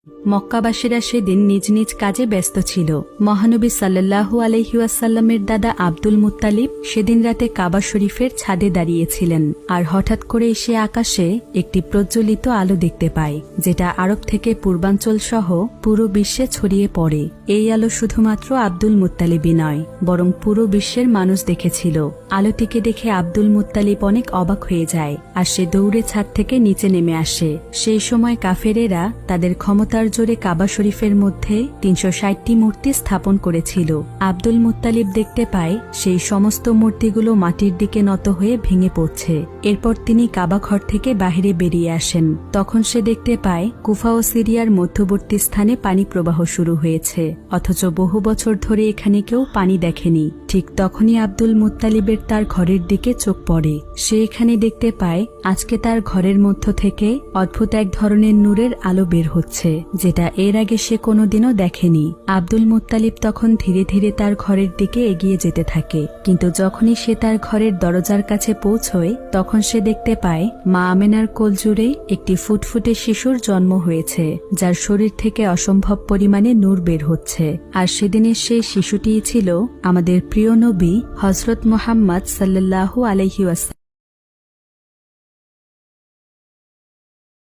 মক্কাবাসীরা সেদিন নিজ নিজ কাজে ব্যস্ত ছিল। মহানবী সাল্লাল্লাহু আলাইহি ওয়াসাল্লামের দাদা আব্দুল মুত্তালিব সেদিন রাতে কাবা শরীফের ছাদে দাঁড়িয়েছিলেন, আর হঠাৎ করে সে আকাশে একটি প্রজ্বলিত আলো দেখতে পায়, যেটা আরব থেকে পূর্বাঞ্চল সহ পুরো বিশ্বে ছড়িয়ে পড়ে। এই আলো শুধুমাত্র আব্দুল মুত্তালিবই নয়, বরং পুরো বিশ্বের মানুষ দেখেছিল। আলোটিকে দেখে আব্দুল মুত্তালিব অনেক অবাক হয়ে যায়, আর সে দৌড়ে ছাদ থেকে নিচে নেমে আসে। সেই সময় কাফেরেরা তাদের ক্ষমতার জোরে কাবা শরীফের মধ্যে ৩৬০টি মূর্তি স্থাপন করেছিল। আব্দুল মুত্তালিব দেখতে পায় সেই সমস্ত মূর্তিগুলো মাটির দিকে নত হয়ে ভেঙে পড়ছে। এরপর তিনি কাবা ঘর থেকে বাহিরে বেরিয়ে আসেন। তখন সে দেখতে পায় কুফা ও সিরিয়ার মধ্যবর্তী স্থানে পানি প্রবাহ শুরু হয়েছে, অথচ বহু বছর ধরে এখানে কেউ পানি দেখেনি। ঠিক তখনই আব্দুল মুত্তালিবের তার ঘরের দিকে চোখ পড়ে। সে এখানে দেখতে পায় আজকে তার ঘরের মধ্য থেকে অদ্ভুত এক ধরনের নূরের আলো বের হচ্ছে, যেটা এর আগে সে কোনোদিনও দেখেনি। আব্দুল মুত্তালিব তখন ধীরে ধীরে তার ঘরের দিকে এগিয়ে যেতে থাকে, কিন্তু যখনই সে তার ঘরের দরজার কাছে পৌঁছয় তখন সে দেখতে পায় মা আমেনার কোল জুড়ে একটি ফুটফুটে শিশুর জন্ম হয়েছে, যার শরীর থেকে অসম্ভব পরিমাণে নূর বের হচ্ছে। আর সেদিনের সেই শিশুটিই ছিল আমাদের প্রিয় নবী হযরত মুহাম্মদ সাল্লাল্লাহু আলাইহি ওয়াসাল্লাম।